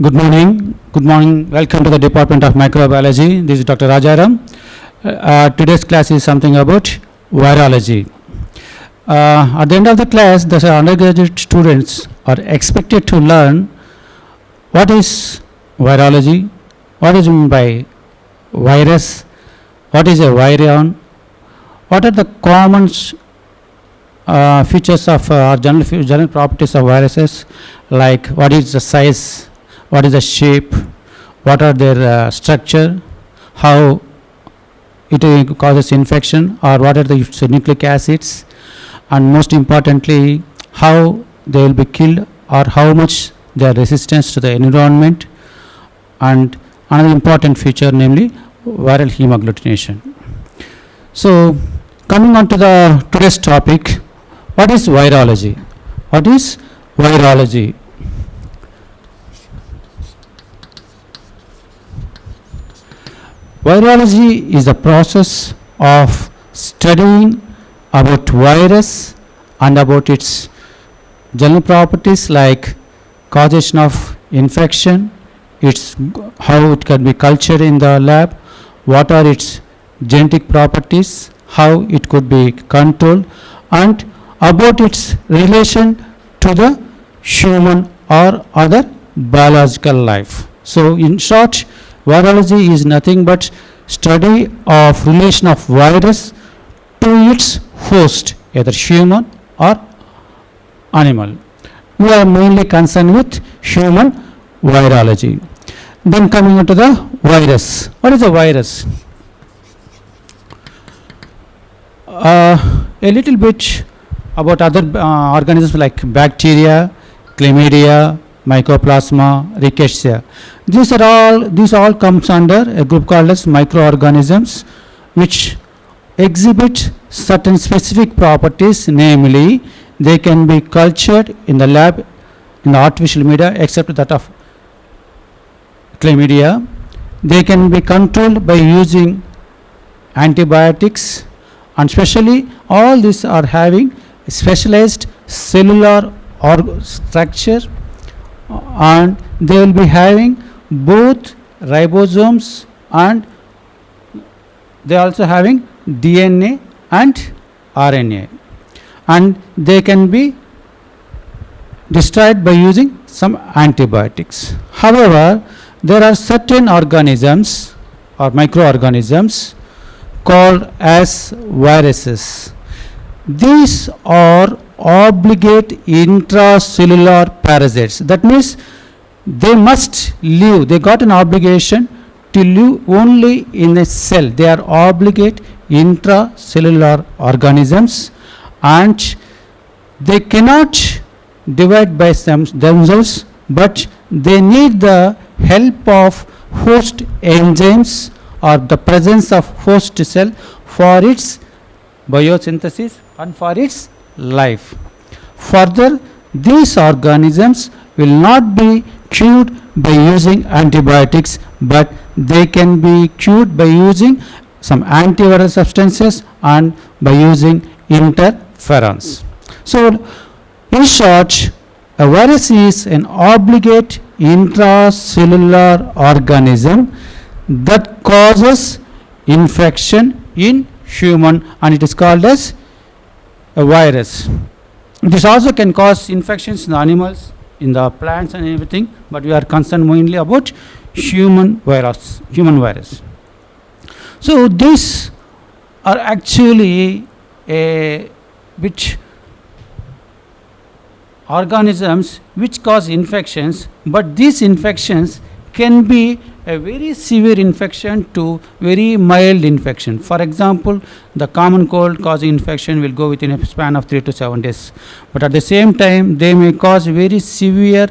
Good morning. Good morning. Welcome to the Department of Microbiology. This is Dr. Rajaram. Today's class is something about virology. At the end of the class, the undergraduate students are expected to learn what is virology, what is meant by virus, what is a virion, what are the common features of or general properties of viruses, like what is the size, what is the shape, what are their structure, how it causes infection, or what are the nucleic acids, and most importantly, how they will be killed or how much their resistance to the environment, and another important feature, namely viral hemagglutination. So, coming on to the today's topic, what is virology? What is virology? Virology is the process of studying about virus and about its general properties like causation of infection, how it can be cultured in the lab, what are its genetic properties, how it could be controlled, and about its relation to the human or other biological life. So, in short, virology is nothing but study of relation of virus to its host, either human or animal. We are mainly concerned with human virology. Then coming on to the virus. What is a virus? A little bit about other organisms like bacteria, chlamydia, mycoplasma, rickettsia. These all comes under a group called as microorganisms, which exhibit certain specific properties, namely they can be cultured in the lab in the artificial media except that of chlamydia. They can be controlled by using antibiotics, and especially all these are having specialized cellular structure, and they will be having both ribosomes and they also having DNA and RNA, and they can be destroyed by using some antibiotics. However, there are certain organisms or microorganisms called as viruses. These are obligate intracellular parasites. That means they must live, they got an obligation to live only in a cell. They are obligate intracellular organisms, and they cannot divide by themselves, but they need the help of host enzymes or the presence of host cell for its biosynthesis and for its life. Further, these organisms will not be cured by using antibiotics, but they can be cured by using some antiviral substances and by using interferons. So, in short, a virus is an obligate intracellular organism that causes infection in human, and it is called as a virus. This also can cause infections in the animals, in the plants and everything, but we are concerned mainly about human virus. So these are actually which organisms which cause infections, but these infections can be a very severe infection to very mild infection. For example, the common cold causing infection will go within a span of 3 to 7 days, but at the same time they may cause very severe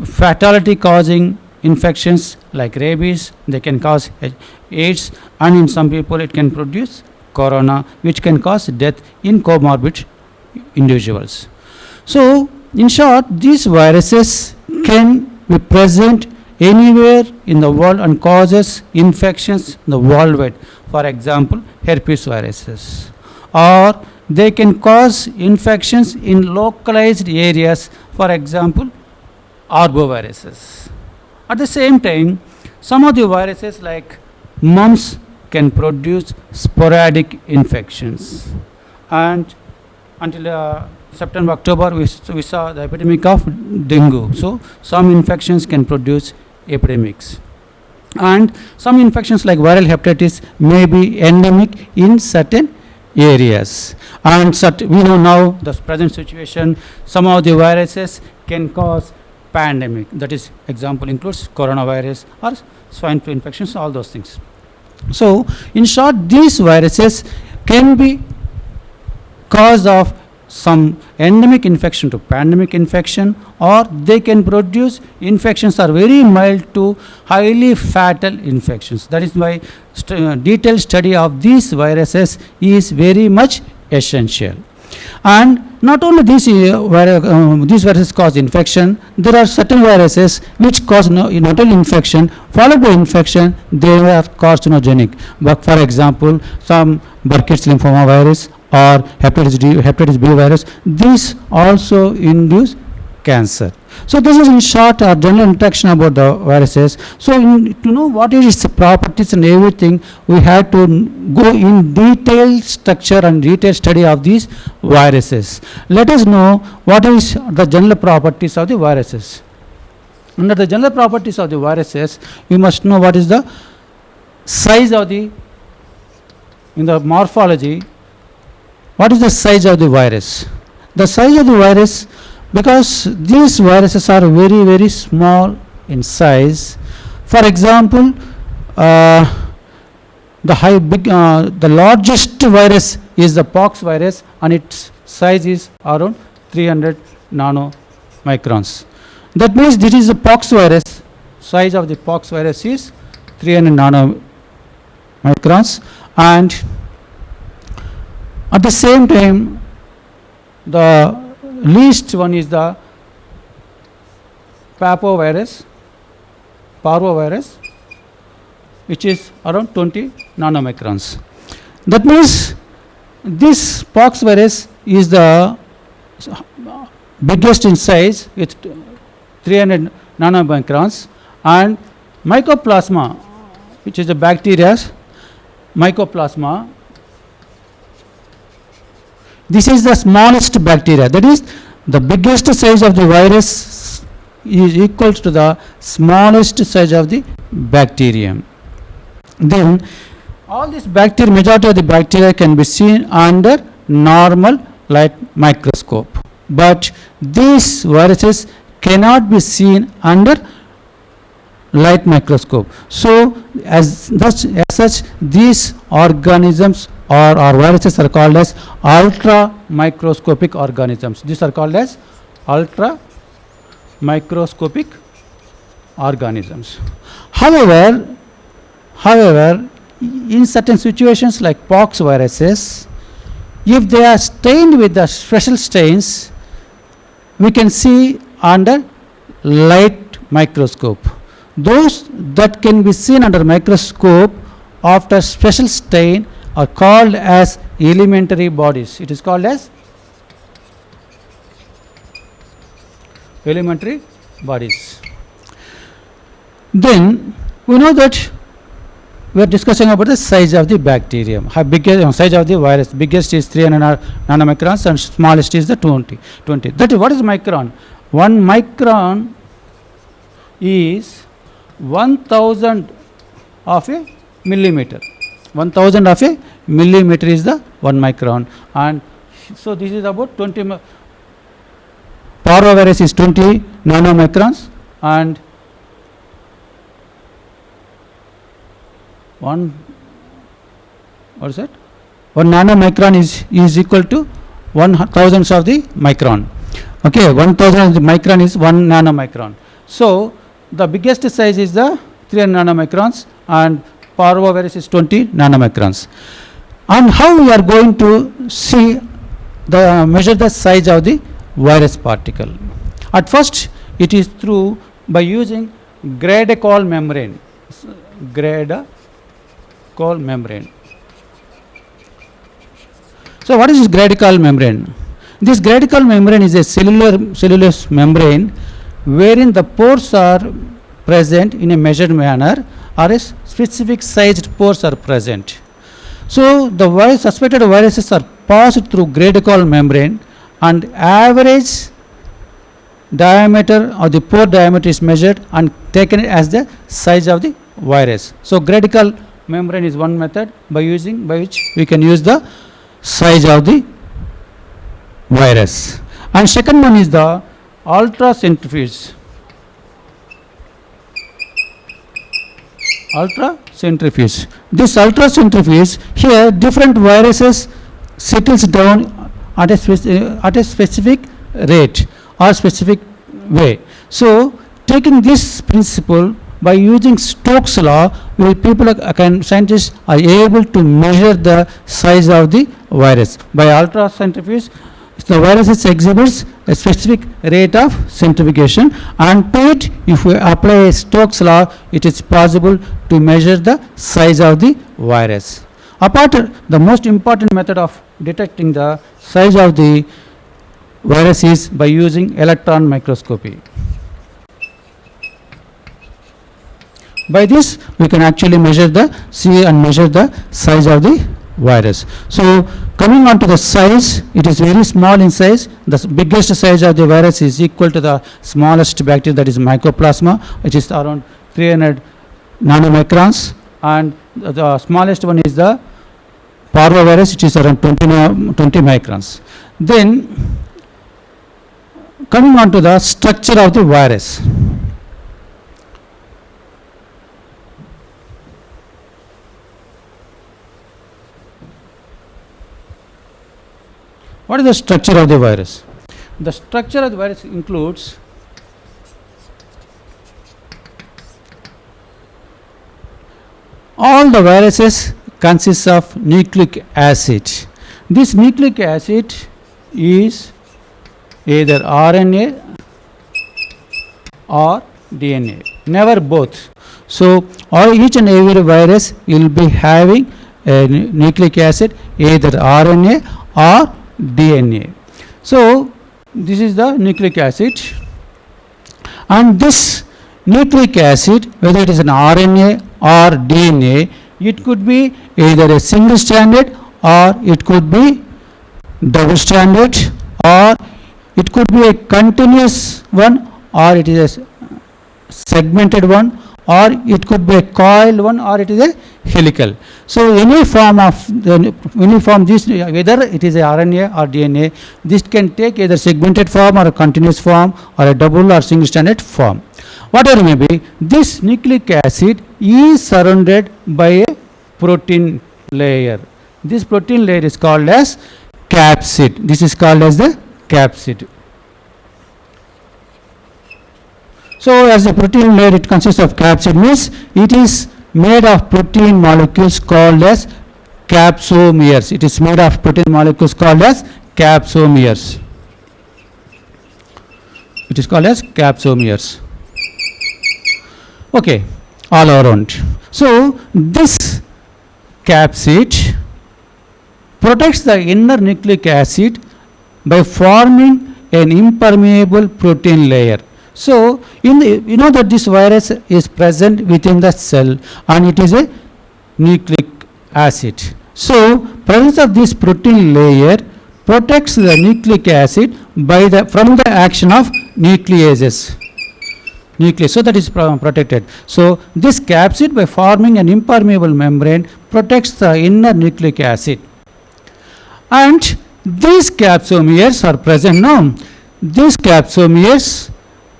fatality causing infections like rabies. They can cause AIDS, and in some people it can produce corona, which can cause death in comorbid individuals. So, in short, these viruses can be present anywhere in the world and causes infections in the worldwide. For example, herpes viruses, or they can cause infections in localized areas. For example, arboviruses. At the same time, some of the viruses like mumps can produce sporadic infections. And until September, October, we saw the epidemic of dengue. So some infections can produce epidemics. And some infections like viral hepatitis may be endemic in certain areas. And we know now the present situation, some of the viruses can cause pandemic. That is, example includes coronavirus or swine flu infections, all those things. So, in short, these viruses can be cause of some endemic infection to pandemic infection, or they can produce infections are very mild to highly fatal infections. That is why detailed study of these viruses is very much essential. And not only these viruses cause infection, there are certain viruses which cause not only infection, followed by infection, they are carcinogenic. But for example, some Burkitt's lymphoma virus or hepatitis B virus, these also induce cancer. So this is in short our general introduction about the viruses. So to know what is its properties and everything, we have to go in detailed structure and detailed study of these viruses. Let us know what is the general properties of the viruses. Under the general properties of the viruses, we must know what is the size of the, in the morphology, what is the size of the virus. The size of the virus, because these viruses are very, very small in size. For example, the largest virus is the pox virus, and its size is around 300 nanomicrons. That means this is a pox virus. Size of the pox virus is 300 nanomicrons, and at the same time, the least one is the parvovirus, which is around 20 nanomicrons. That means this pox virus is the biggest in size with 300 nanomicrons, and mycoplasma, which is the bacteria, mycoplasma, this is the smallest bacteria. That is, the biggest size of the virus is equal to the smallest size of the bacterium. Then all these bacteria, majority of the bacteria can be seen under normal light microscope, but these viruses cannot be seen under light microscope. So as such, these organisms or viruses are called as ultra microscopic organisms. These are called as ultra microscopic organisms. However, in certain situations like pox viruses, if they are stained with the special stains, we can see under light microscope. Those that can be seen under microscope after special stain are called as elementary bodies. It is called as elementary bodies. Then we know that we are discussing about the size of the bacterium. How big is size of the virus? Biggest is 300 nanomicrons and smallest is the 20. That is, what is micron? 1 micron is 1000 of a millimeter. 1000 of a millimeter is the 1 micron, and so this is about 20. Parvovirus is 20 nanomicrons, and 1 nanomicron is equal to 1000 of the micron. Okay, 1000 of the micron is 1 nanomicron. So the biggest size is the 300 nanomicrons, and parvovirus is 20 nanomicrons. And how we are going to see measure the size of the virus particle? At first, it is through by using Gradacol membrane. Gradacol membrane. So what is this Gradacol membrane? This Gradacol membrane is a cellulose membrane wherein the pores are present in a measured manner or a specific sized pores are present. So the suspected viruses are passed through Grade-Coll membrane and average diameter of the pore diameter is measured and taken as the size of the virus. So Grade-Coll membrane is one method by which we can use the size of the virus. And second one is the ultracentrifuge. Ultracentrifuge. This ultracentrifuge, here different viruses settles down at a specific rate or specific way. So taking this principle, by using Stokes law, scientists are able to measure the size of the virus. By ultracentrifuge, the virus exhibits a specific rate of centrifugation, and to it, if we apply Stokes law, it is possible to measure the size of the virus. The most important method of detecting the size of the virus is by using electron microscopy. By this, we can actually measure the size of the virus. So coming on to the size, it is very small in size. The biggest size of the virus is equal to the smallest bacteria, that is Mycoplasma, which is around 300 nanomicrons, and the smallest one is the parvovirus, which is around 20 microns. Then coming on to the structure of the virus. What is the structure of the virus? The structure of the virus includes all the viruses consist of nucleic acid. This nucleic acid is either RNA or DNA, never both. So each and every virus will be having a nucleic acid, either RNA or DNA. So this is the nucleic acid, and this nucleic acid, whether it is an RNA or DNA, it could be either a single stranded, or it could be double stranded, or it could be a continuous one, or it is a segmented one, or it could be a coiled one, or it is a helical. So any form this, whether it is a RNA or DNA, this can take either segmented form or a continuous form or a double or single stranded form. Whatever may be, this nucleic acid is surrounded by a protein layer. This protein layer is called as capsid. This is called as the capsid. So as the protein layer, it consists of capsid, means it is made of protein molecules called as capsomeres. It is made of protein molecules called as capsomeres. It is called as capsomeres. Okay, all around. So this capsid protects the inner nucleic acid by forming an impermeable protein layer. So you know that this virus is present within the cell, and it is a nucleic acid. So presence of this protein layer protects the nucleic acid from the action of nucleases. So that is protected. So this capsid, by forming an impermeable membrane, protects the inner nucleic acid. And these capsomeres are present now. These capsomeres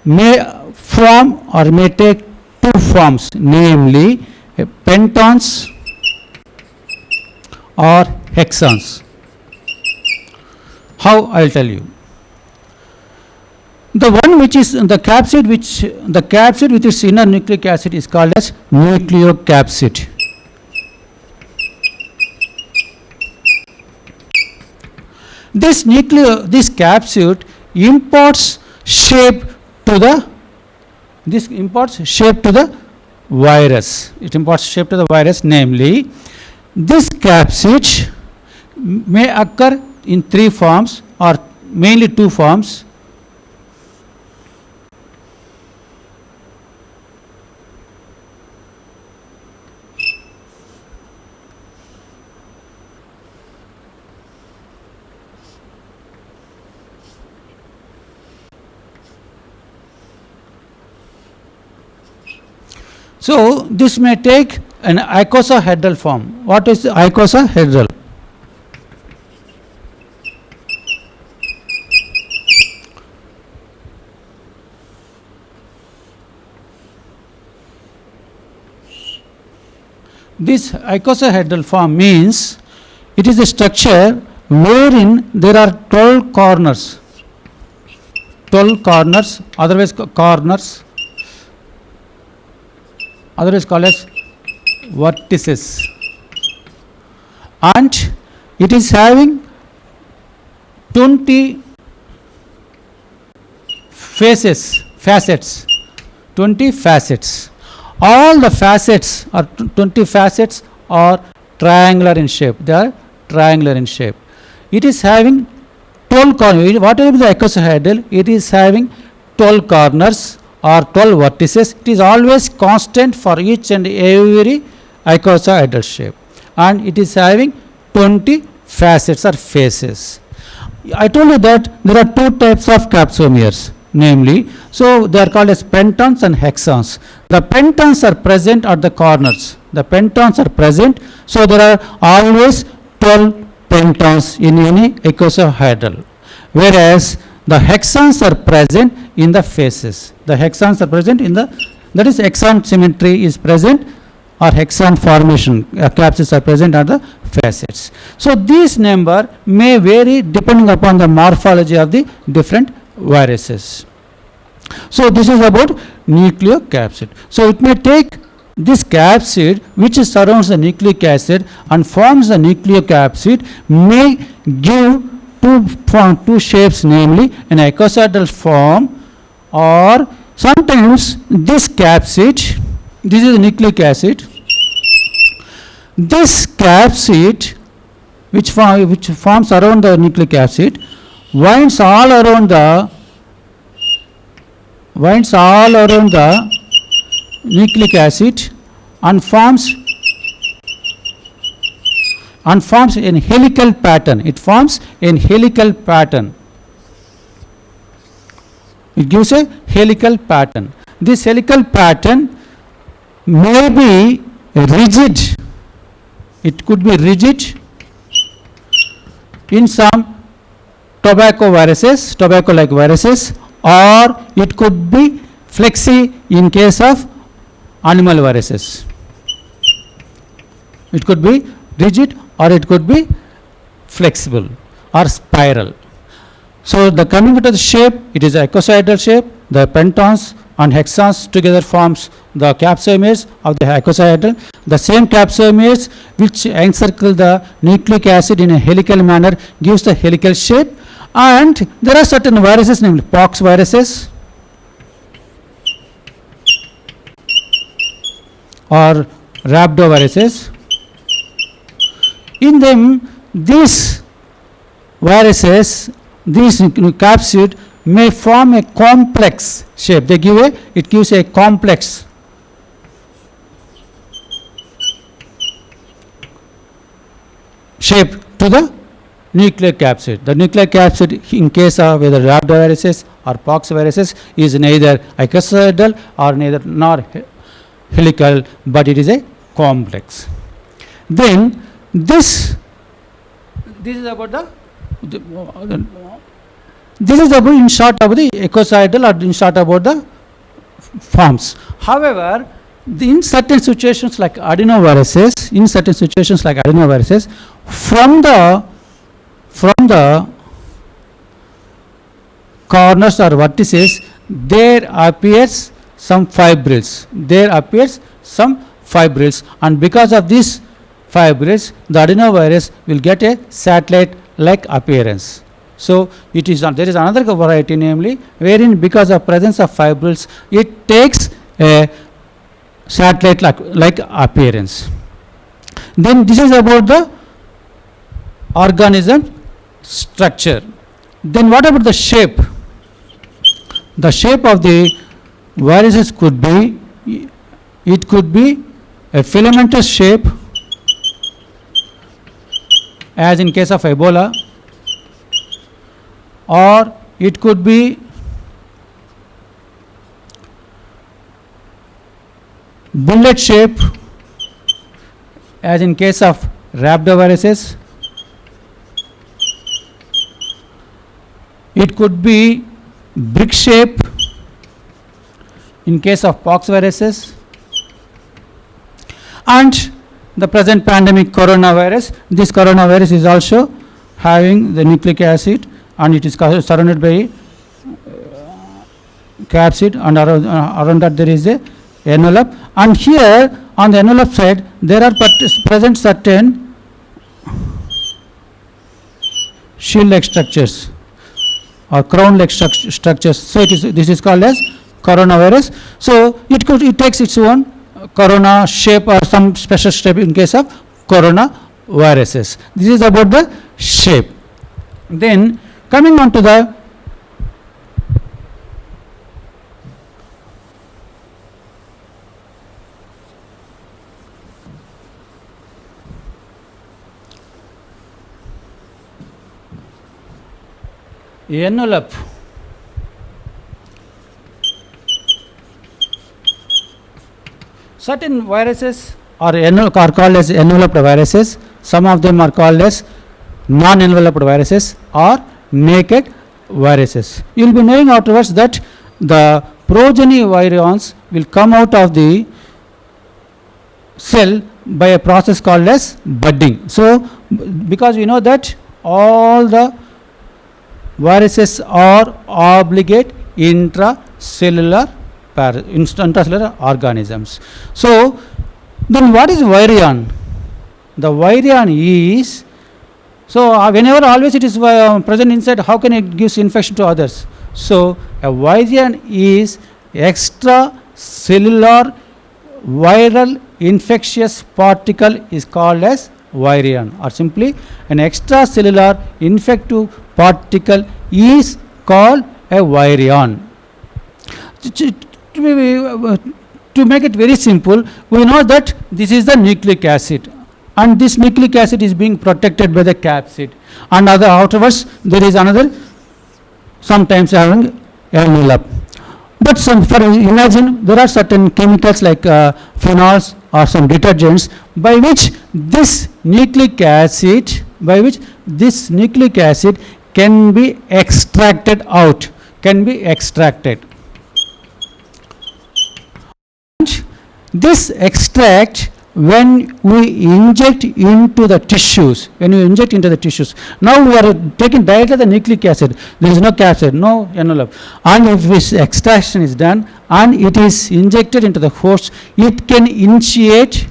may form or may take two forms, namely pentons or hexons. How? I will tell you. The one which is the capsid with its inner nucleic acid is called as nucleocapsid. This capsid imparts shape to the virus. It imparts shape to the virus, namely this capsid may occur in three forms, or mainly two forms. So this may take an icosahedral form. What is icosahedral? This icosahedral form means it is a structure wherein there are 12 corners. 12 corners, otherwise corners, otherwise called as vertices, and it is having 20 facets, 20 facets. All the facets are 20 facets are triangular in shape. They are triangular in shape. It is having 12 corners. Whatever the icosahedral, it is having 12 corners or 12 vertices. It is always constant for each and every icosahedral shape, and it is having 20 facets or faces. I told you that there are two types of capsomeres, namely, so they are called as pentons and hexons. The pentons are present at the corners. The pentons are present, so there are always 12 pentons in any icosahedral, whereas the hexons are present in the faces. The hexons are present in the, that is, hexon symmetry is present, or hexon formation capsules are present at the facets. So these number may vary depending upon the morphology of the different viruses. So this is about nucleocapsid. So it may take this capsid which surrounds the nucleic acid and forms the nucleocapsid, may give two shapes, namely an icosahedral form, or sometimes this capsid, this is the nucleic acid, this capsid which forms around the nucleic acid winds all around the nucleic acid and forms a helical pattern. It forms a helical pattern. It gives a helical pattern. This helical pattern may be rigid. It could be rigid in some tobacco-like viruses, or it could be flexi in case of animal viruses. It could be rigid or it could be flexible or spiral. So the coming to the shape, it is a icosahedral shape. The pentons and hexons together forms the capsomeres of the icosahedral. The same capsomeres which encircle the nucleic acid in a helical manner gives the helical shape. And there are certain viruses, namely pox viruses or rhabdoviruses. In them, these viruses, these capsid may form a complex shape. It gives a complex shape to the nucleic capsid. The nucleic capsid in case of whether rhabdoviruses or pox viruses is neither icosahedral or nor helical, but it is a complex. Then this is about this is about, in short, about the icosahedral, or in short about the forms. However, in certain situations like adenoviruses, from the corners or vertices, there appears some fibrils. And because of these fibrils, the adenovirus will get a satellite-like appearance. So it is there is another variety, namely wherein because of presence of fibrils, it takes a satellite-like appearance. Then this is about the organism structure. Then what about the shape? The shape of the viruses could be, it could be a filamentous shape, as in case of Ebola, or it could be bullet shape, as in case of rhabdoviruses. It could be brick shape in case of pox viruses, and the present pandemic coronavirus. This coronavirus is also having the nucleic acid, and it is surrounded by capsid, and around that there is a envelope, and here on the envelope side there are present certain shield like structures or crown like structures. So this is called as coronavirus. So it takes its own corona shape or some special shape in case of coronaviruses. This is about the shape. Then coming on to the envelope. Certain viruses are called as enveloped viruses. Some of them are called as non-enveloped viruses or naked viruses. You will be knowing afterwards that the progeny virions will come out of the cell by a process called as budding. So because we know that all the viruses are obligate intracellular organisms. So then what is virion? The virion is, so whenever always it is present inside, how can it give infection to others? So a virion is extracellular viral infectious particle is called as virion, or simply an extracellular infective particle is called a virion. To make it very simple, we know that this is the nucleic acid, and this nucleic acid is being protected by the capsid, and afterwards there is another, sometimes having envelope. But imagine there are certain chemicals like phenols or some detergents by which this nucleic acid can be extracted out, and this extract, when we inject into the tissues, now we are taking directly the nucleic acid, there is no capsid, no envelope, and if this extraction is done and it is injected into the host, it can initiate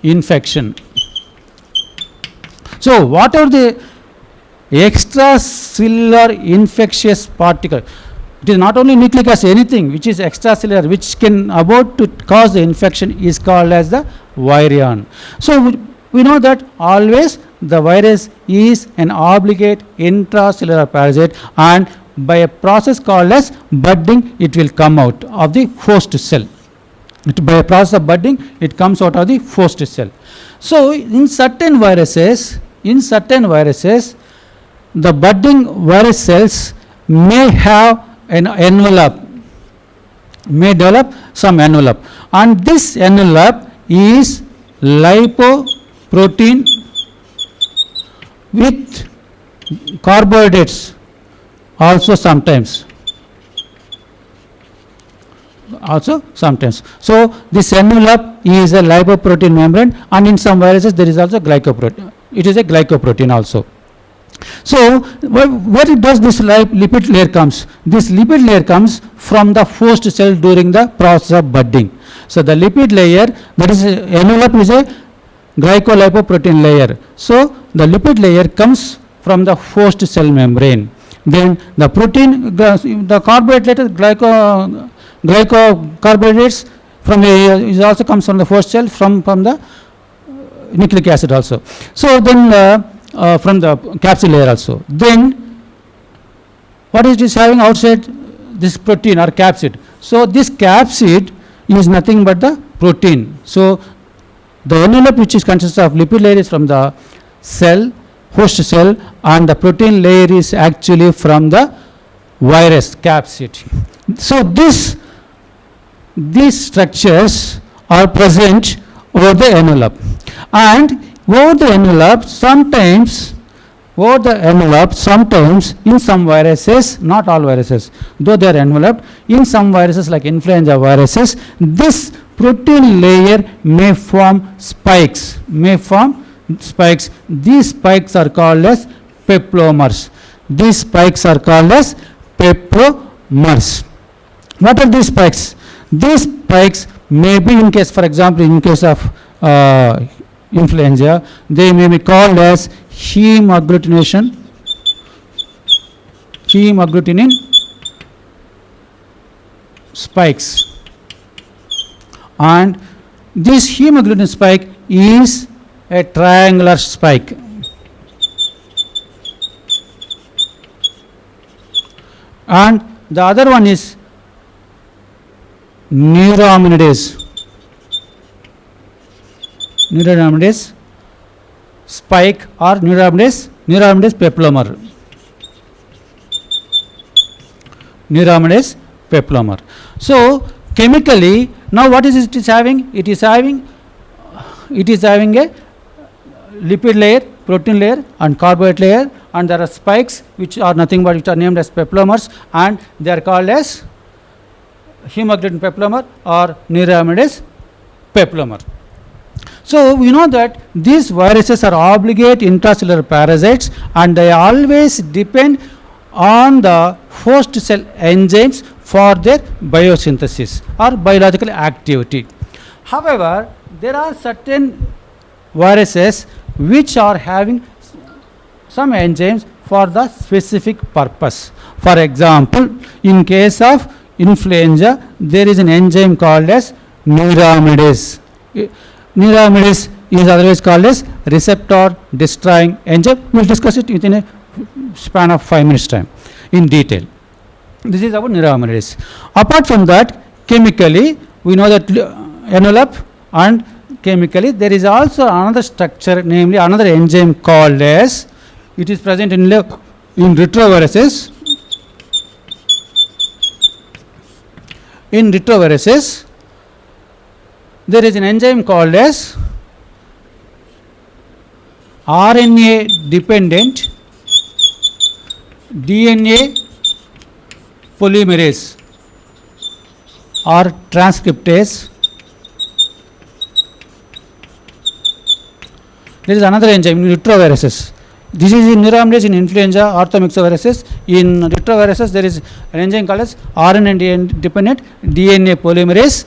infection. So what are the extracellular infectious particle? It is not only nucleic acid, anything which is extracellular, which can about to cause the infection, is called as the virion. So we know that always the virus is an obligate intracellular parasite, and by a process called as budding, it will come out of the host cell. By a process of budding, it comes out of the host cell. So in certain viruses, the budding virus cells may have an envelope, may develop some envelope, and this envelope is lipoprotein with carbohydrates also sometimes. So this envelope is a lipoprotein membrane, and in some viruses there is also glycoprotein. It is a glycoprotein also. So where does this lipid layer comes? This lipid layer comes from the host cell during the process of budding. So the lipid layer, that is envelope, is a glycolipoprotein layer. So the lipid layer comes from the host cell membrane. Then the protein, the carbohydrate, glycocarbohydrates from it also comes from the host cell, from the nucleic acid also. So then from the capsid layer also. Then what is this having outside? This protein or capsid. So this capsid is nothing but the protein. So the envelope which is consists of lipid layer is from the cell, host cell, and the protein layer is actually from the virus capsid. So this these structures are present over the envelope, and over the envelope sometimes in some viruses, not all viruses, though they are enveloped, in some viruses like influenza viruses, this protein layer may form spikes. These spikes are called as peplomers. What are these spikes? These spikes may be, in case, for example, in case of influenza, they may be called as hemagglutininin spikes, and this hemagglutinin spike is a triangular spike. And the other one is neuraminidase spike or neuraminidase peplomer. So chemically, now what is it is having? It is having a lipid layer, protein layer and carbohydrate layer, and there are spikes which are nothing but which are named as peplomers, and they are called as hemagglutinin peplomer or neuraminidase peplomer. So we know that these viruses are obligate intracellular parasites, and they always depend on the host cell enzymes for their biosynthesis or biological activity. However, there are certain viruses which are having some enzymes for the specific purpose. For example, in case of influenza, there is an enzyme called as neuraminidase. Neuraminidase is otherwise called as receptor destroying enzyme. We will discuss it within a span of 5 minutes time in detail. This is about neuraminidase. Apart from that, chemically we know that envelope, and chemically there is also another structure, namely another enzyme called as, it is present in retroviruses. In retroviruses, there is an enzyme called as RNA dependent DNA polymerase or transcriptase. There is another enzyme in retroviruses. This is in neuraminidase in influenza, orthomyxoviruses. In retroviruses, there is an enzyme called as RNA dependent DNA polymerase,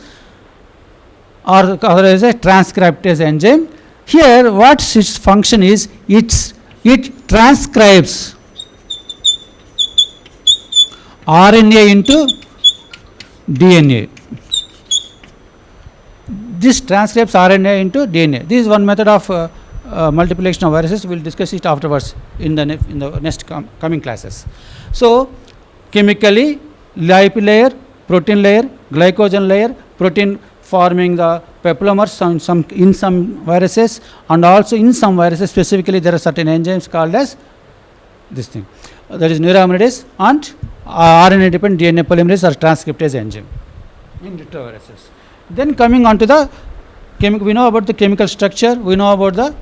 or otherwise a transcriptase enzyme. Here, what its function is, it transcribes RNA into DNA. This transcribes RNA into DNA. This is one method of multiplication of viruses. We will discuss it afterwards in the next coming classes. So, chemically, lipid layer, protein layer, glycogen layer, protein forming the peplomers in some viruses, and also in some viruses specifically there are certain enzymes called as this thing, that is neuraminidase and RNA dependent DNA polymerase or transcriptase enzyme in retroviruses. Then coming on to the we know about the chemical structure, we know about the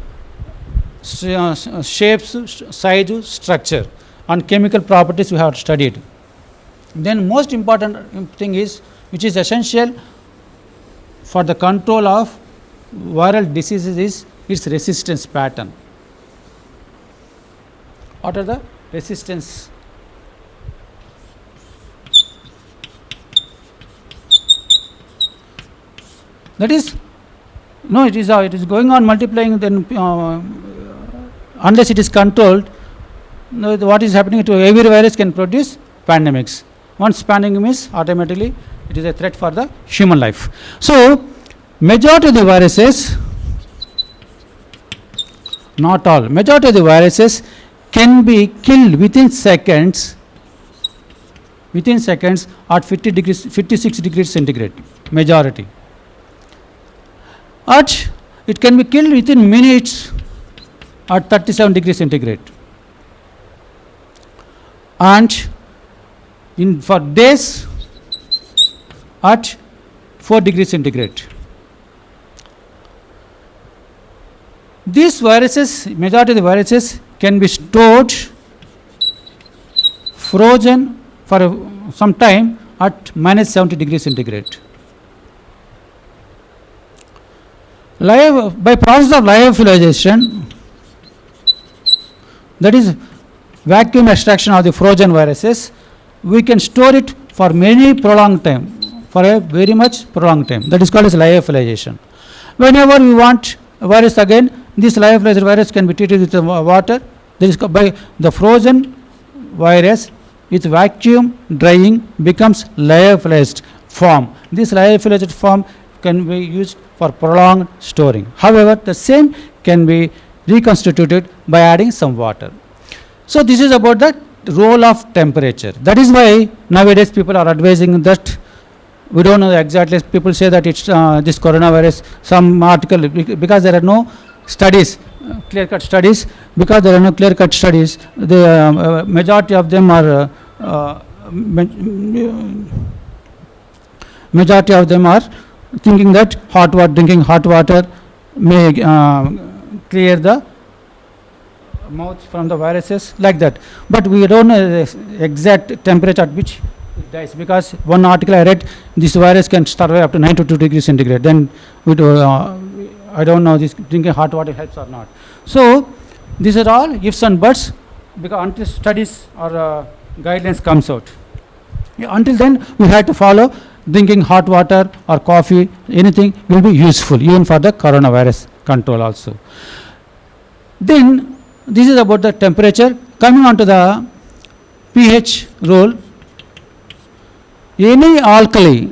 shapes, size, structure, and chemical properties we have studied. Then most important thing is, which is essential for the control of viral diseases, is its resistance pattern. What are the resistance? That is, no, it is going on multiplying, then unless it is controlled, what is happening to every virus can produce pandemics. Once pandemic is, automatically it is a threat for the human life. So, majority of the viruses, not all, majority of the viruses can be killed within seconds at 56 degrees centigrade, majority. At it can be killed within minutes at 37 degrees centigrade, and for days at 4 degrees centigrade. These viruses, majority of the viruses can be stored, frozen for some time at minus 70 degrees centigrade. By process of lyophilization, that is vacuum extraction of the frozen viruses, we can store it for many prolonged time, for a very much prolonged time. That is called as lyophilization. Whenever we want a virus again, this lyophilized virus can be treated with water. This is by the frozen virus with vacuum drying becomes lyophilized form. This lyophilized form can be used for prolonged storing. However, the same can be reconstituted by adding some water. So this is about the role of temperature. That is why nowadays people are advising that we don't know exactly. People say that it's this coronavirus. Some article, because there are no studies, clear-cut studies. Because there are no clear-cut studies, the majority of them are thinking that drinking hot water may clear the mouth from the viruses, like that. But we don't know the exact temperature at which it dies, because one article I read, this virus can survive up to 92 degrees centigrade. Then I don't know this drinking hot water helps or not. So these are all ifs and buts, because until studies or guidelines comes out. Until then we have to follow drinking hot water or coffee, anything will be useful even for the coronavirus control also. Then this is about the temperature. Coming on to the pH role, any alkali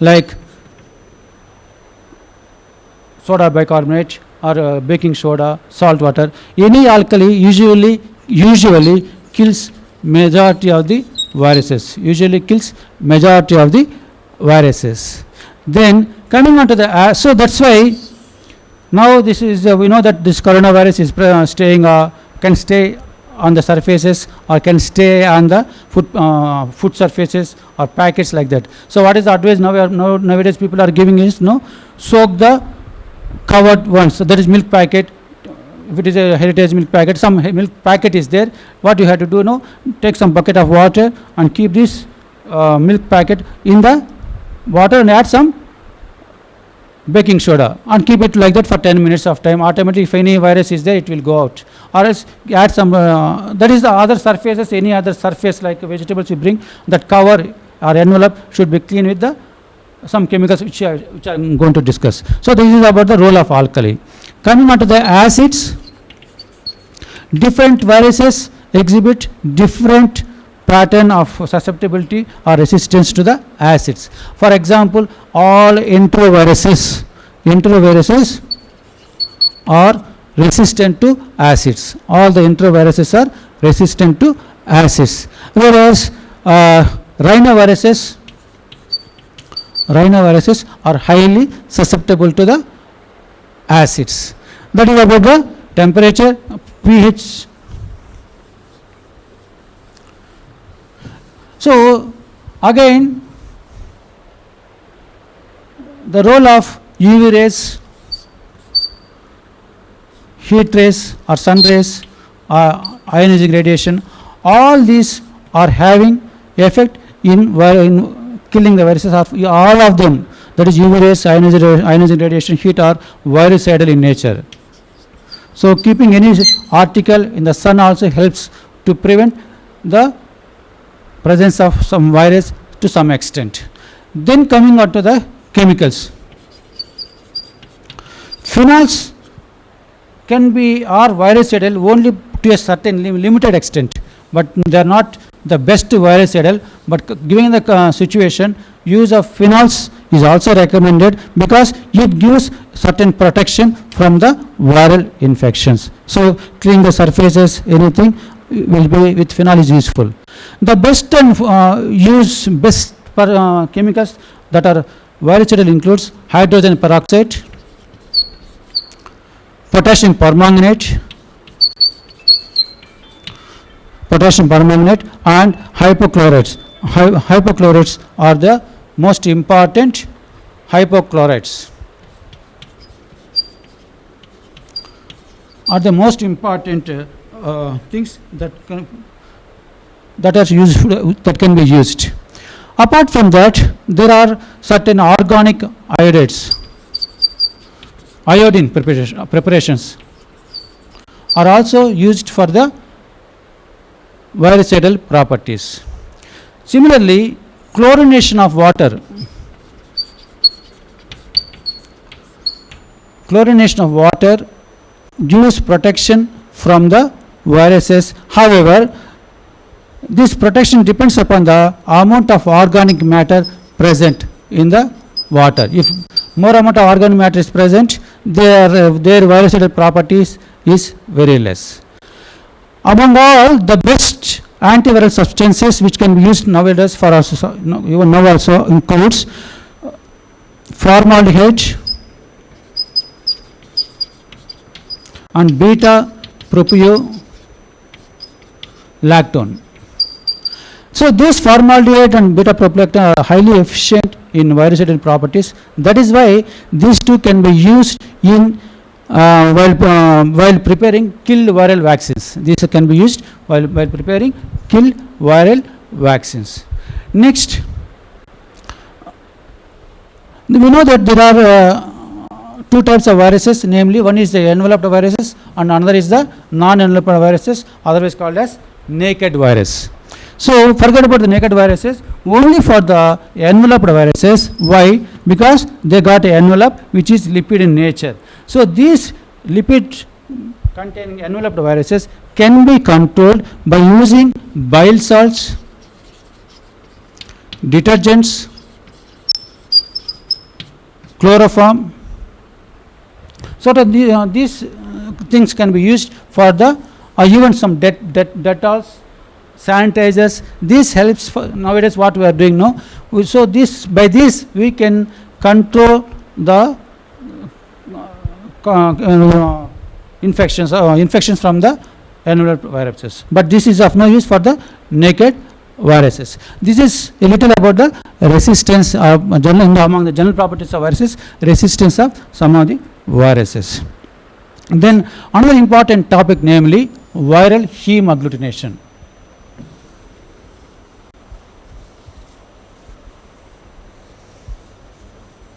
like soda bicarbonate or baking soda, salt water, any alkali usually kills majority of the viruses. Then coming on to the so that's why now this is we know that this coronavirus is can stay on the surfaces or can stay on the food surfaces or packets, like that. So what is the advice nowadays people are giving is soak the covered ones. So that is milk packet. If it is a heritage milk packet, some milk packet is there, what you have to do take some bucket of water and keep this milk packet in the water and add some baking soda and keep it like that for 10 minutes of time. Automatically if any virus is there, it will go out. Or else add some that is the other surfaces, any other surface like vegetables you bring, that cover or envelope should be clean with the some chemicals which I'm going to discuss. So this is about the role of alkali. Coming on to the acids, different viruses exhibit different pattern of susceptibility or resistance to the acids. For example, all enteroviruses are resistant to acids. All the enteroviruses are resistant to acids. Whereas rhinoviruses are highly susceptible to the acids. That is about the temperature, pH. So again, the role of UV rays, heat rays or sun rays, ionizing radiation, all these are having effect in killing the viruses. All of them, that is UV rays, ionizing radiation, heat, are virucidal in nature. So keeping any article in the sun also helps to prevent the presence of some virus to some extent. Then coming on to the chemicals, phenols can be virucidal only to a certain limited extent, but they are not the best virucidal. But given the situation, use of phenols is also recommended because it gives certain protection from the viral infections. So cleaning the surfaces, anything will be with phenol is useful. The best chemicals that are virucidal includes hydrogen peroxide, potassium permanganate, and hypochlorites. hypochlorite are the most important hypochlorites are the most important things that are useful, that can be used. Apart from that, there are certain organic iodates, iodine preparations are also used for the virucidal properties. Similarly, chlorination of water gives protection from the viruses. However, this protection depends upon the amount of organic matter present in the water. If more amount of organic matter is present, their virucidal properties is very less. Among all, the best antiviral substances which can be used nowadays for us, even now also, includes formaldehyde and beta propiolactone. So these formaldehyde and beta propiolactone are highly efficient in virucidal properties. That is why these two can be used in while preparing kill viral vaccines. These can be used while preparing kill viral vaccines. Next, we know that there are two types of viruses, namely one is the enveloped viruses and another is the non-enveloped viruses, otherwise called as naked virus. So forget about the naked viruses, only for the enveloped viruses. Why? Because they got an envelope which is lipid in nature. So these lipid containing enveloped viruses can be controlled by using bile salts, detergents, chloroform. So these things can be used for the even some Dettol's, sanitizers. This helps for nowadays what we are doing now. So by this we can control the infections from the enveloped viruses. But this is of no use for the naked viruses. This is a little about the resistance among the general properties of viruses, resistance of some of the viruses. Then another important topic, namely viral heme agglutination.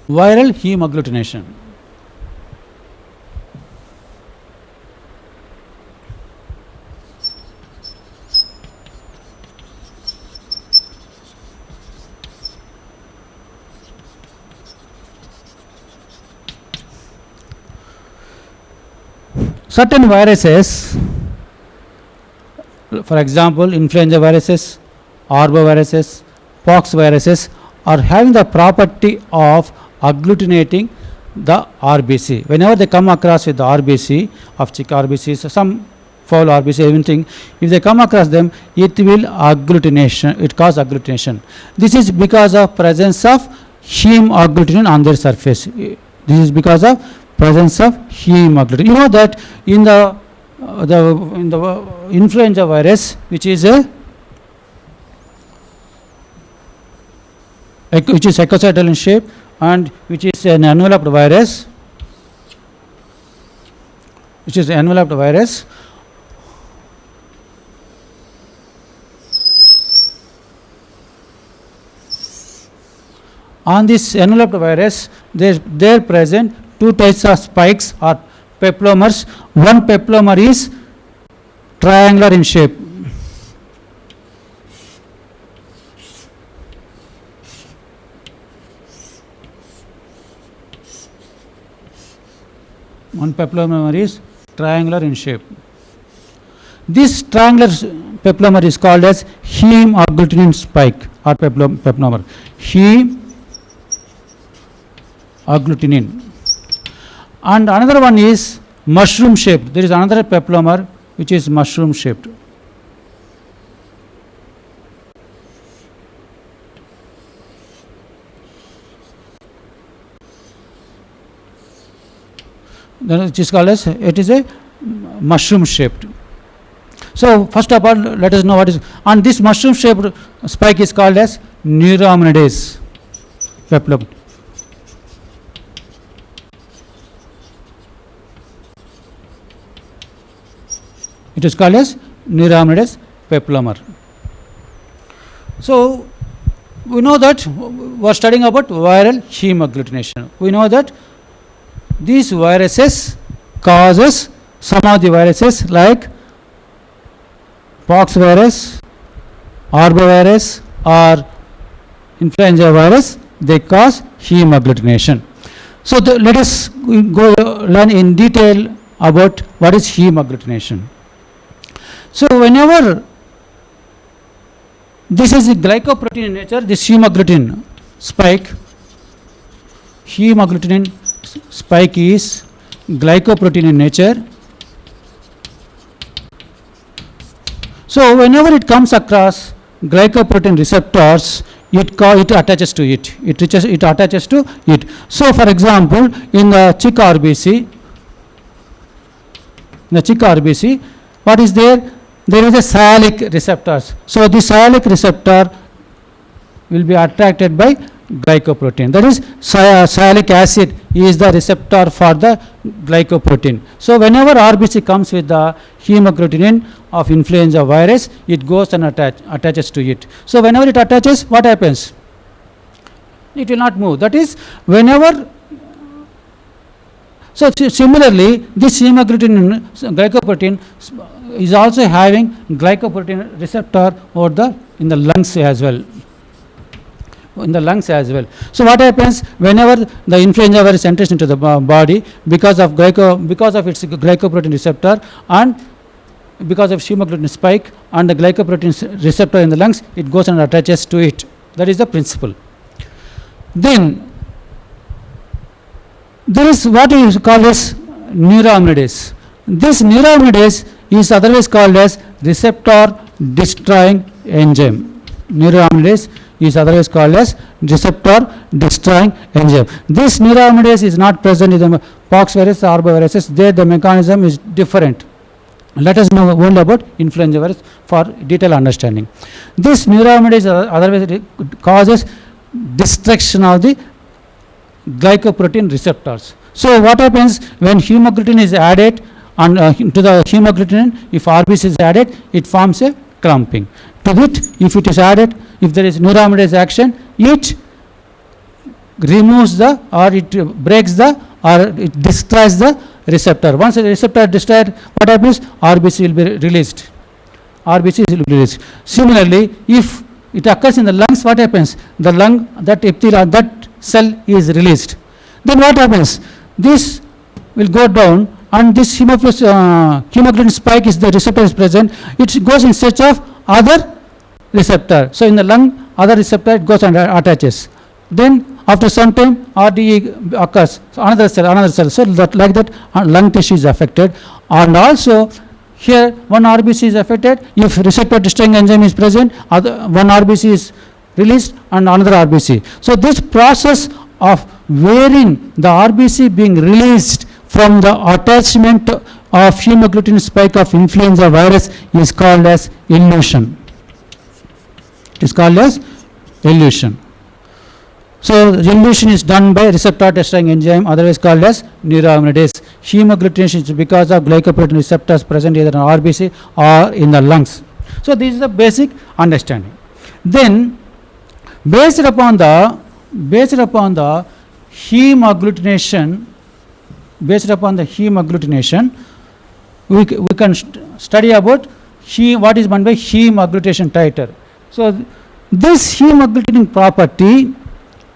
Viral heme agglutination. Certain viruses, for example, influenza viruses, arboviruses, pox viruses, are having the property of agglutinating the RBC. Whenever they come across with the RBC of chick RBCs, some fowl RBC, everything, if they come across them, it will agglutination. It causes agglutination. This is because of presence of heme agglutinin on their surface. This is because of presence of heme agglutination. You know that in the influenza virus, which is echocytal in shape and which is an enveloped virus, on this enveloped virus, there present two types of spikes or peplomers. One peplomer is triangular in shape. One peplomer is triangular in shape. This triangular peplomer is called as heme agglutinin spike or peplomer. Heme agglutinin. And another one is mushroom shaped. There is another peplomer which is mushroom shaped. It is called as, it is a mushroom shaped. So first of all, let us know what is, and this mushroom shaped spike is called as neuraminidase peplum. It is called as neuraminidase peplomer. So we know that we are studying about viral hemagglutination. We know that these viruses causes, some of the viruses like pox virus, arbovirus or influenza virus, they cause hemagglutination. So let us go learn in detail about what is hemagglutination. So whenever this is a glycoprotein in nature, this hemagglutinin spike is glycoprotein in nature. So whenever it comes across glycoprotein receptors, it attaches to it. It attaches to it. So for example, in the chick RBC, what is there? There is a sialic receptors. So the sialic receptor will be attracted by glycoprotein. That is, sialic acid is the receptor for the glycoprotein. So whenever RBC comes with the hemagglutinin of influenza virus, it goes and attaches to it. So whenever it attaches, what happens? It will not move. That is, whenever. So similarly, this hemagglutinin glycoprotein is also having glycoprotein receptor over in the lungs as well. So what happens whenever the influenza virus enters into the body, because of its glycoprotein receptor and because of hemagglutinin spike and the glycoprotein receptor in the lungs, it goes and attaches to it. That is the principle. Then there is what is called as neuraminidase. This neuraminidase is otherwise called as receptor destroying enzyme. Neuraminidase is otherwise called as receptor destroying enzyme. This neuraminidase is not present in the pox virus, arboviruses. There the mechanism is different. Let us know only about influenza virus for detailed understanding. This neuraminidase otherwise causes destruction of the glycoprotein receptors. So what happens when hemagglutinin is added and to the hemagglutinin, if RBC is added, it forms a clumping. To it, if it is added, if there is neuraminidase action, it removes it breaks or it destroys the receptor. Once the receptor is destroyed, what happens? RBC will be released. Similarly, if it occurs in the lungs, what happens? The lung, that epithelium, that cell is released. Then what happens? This will go down, and this hemagglutinin spike is the receptor is present. It goes in search of other receptor. So in the lung, other receptor, it goes and attaches. Then after some time, RDE occurs. So another cell. So that like that, lung tissue is affected, and also here one RBC is affected. If receptor destroying enzyme is present, one RBC is released and another RBC. So this process of wherein the RBC being released from the attachment of hemagglutinin spike of influenza virus is called as elution. It is called as elution. So elution is done by receptor destroying enzyme, otherwise called as neuraminidase. Hemagglutination is because of glycoprotein receptors present either in RBC or in the lungs. So this is the basic understanding. Then based upon the hemagglutination, we can study about what is meant by hemagglutination titer. So this hemagglutination property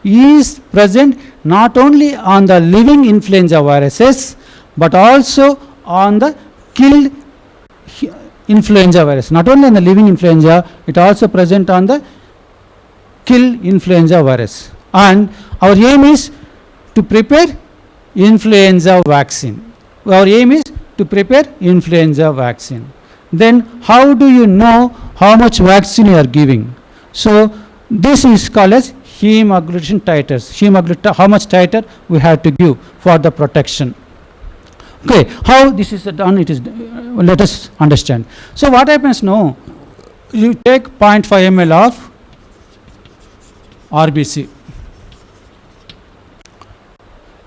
is present not only on the living influenza viruses but also on the killed influenza virus. Not only on the living influenza, it also present on the killed influenza virus. And our aim is to prepare influenza vaccine. Then how do you know how much vaccine you are giving? So this is called as hemagglutination titers. How much titer we have to give for the protection. Okay, how this is done? It is let us understand. So what happens now? You take 0.5 ml of RBC.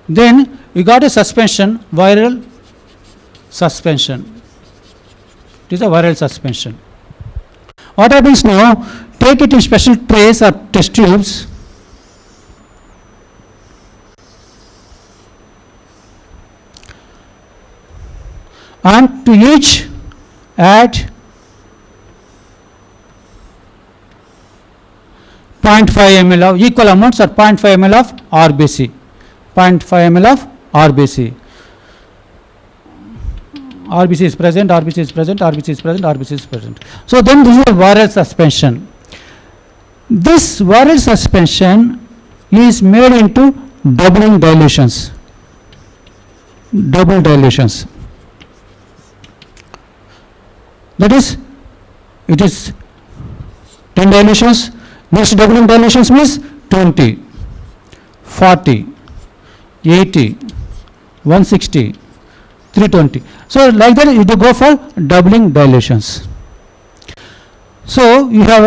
Then you got a suspension, viral suspension. It is a viral suspension. What happens now? Take it in special trays or test tubes. And to each add 0.5 ml of equal amounts or 0.5 ml of RBC. 0.5 ml of RBC. RBC is present, RBC is present, RBC is present, RBC is present. So then this is a viral suspension. This viral suspension is made into doubling dilutions. Double dilutions. That is, it is 10 dilutions. Next doubling dilutions means 20, 40, 80, 160, 320. So like that you go for doubling dilutions. So you have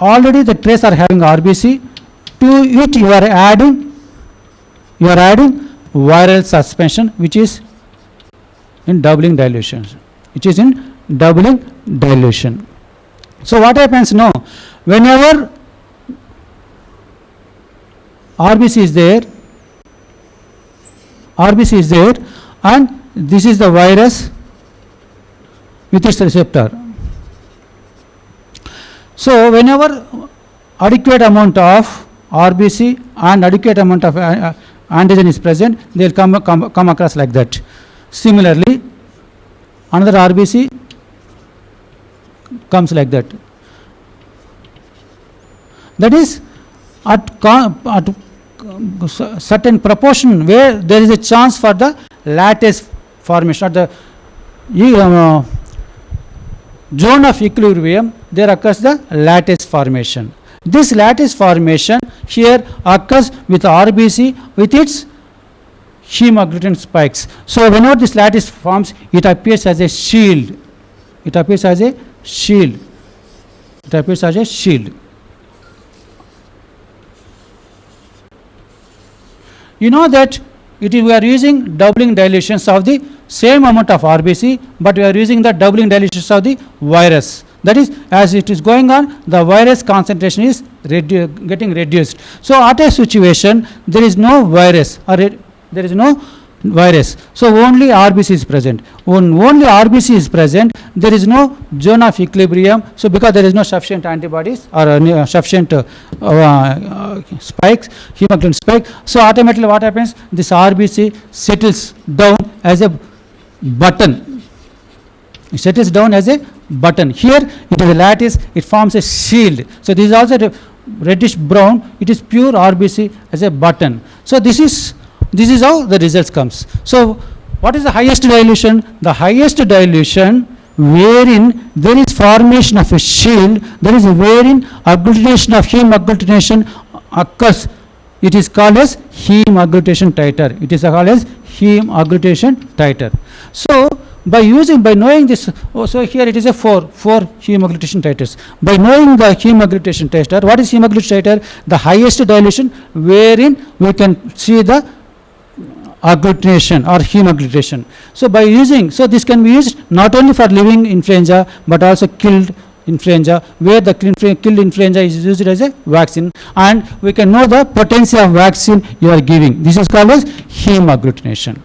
already the trace are having RBC. To it you are adding viral suspension, which is in doubling dilution. It is in doubling dilution. So what happens now? Whenever RBC is there, and this is the virus with its receptor. So whenever adequate amount of RBC and adequate amount of antigen is present, they will come across like that. Similarly, another RBC comes like that. That is at certain proportion where there is a chance for the lattice formation, or the zone of equilibrium, there occurs the lattice formation. This lattice formation here occurs with RBC with its hemagglutinin spikes. So whenever this lattice forms, it appears as a shield. It appears as a shield. It appears as a shield. You know that we are using doubling dilutions of the same amount of RBC, but we are using the doubling dilutions of the virus. That is, as it is going on, the virus concentration is getting reduced. So at a situation, there is no virus, or there is no virus. So only RBC is present. When only RBC is present, there is no zone of equilibrium. So because there is no sufficient antibodies or sufficient spikes, hemoglobin spike. So automatically what happens? This RBC settles down as a button. It settles down as a button. Here it is a lattice. It forms a shield. So this is also reddish brown. It is pure RBC as a button. So this is how the results comes. So what is the highest dilution? The highest dilution wherein there is formation of a shield, there is wherein agglutination of heme agglutination occurs. It is called as heme agglutination titer. It is called as heme agglutination titer. So by knowing this, so here it is a 4 heme agglutination titers. By knowing the heme agglutination titer, what is heme agglutination titer? The highest dilution wherein we can see the agglutination or heme agglutination. So by using, so this can be used not only for living influenza but also killed influenza, where the killed influenza is used as a vaccine, and we can know the potency of vaccine you are giving. This is called as heme agglutination.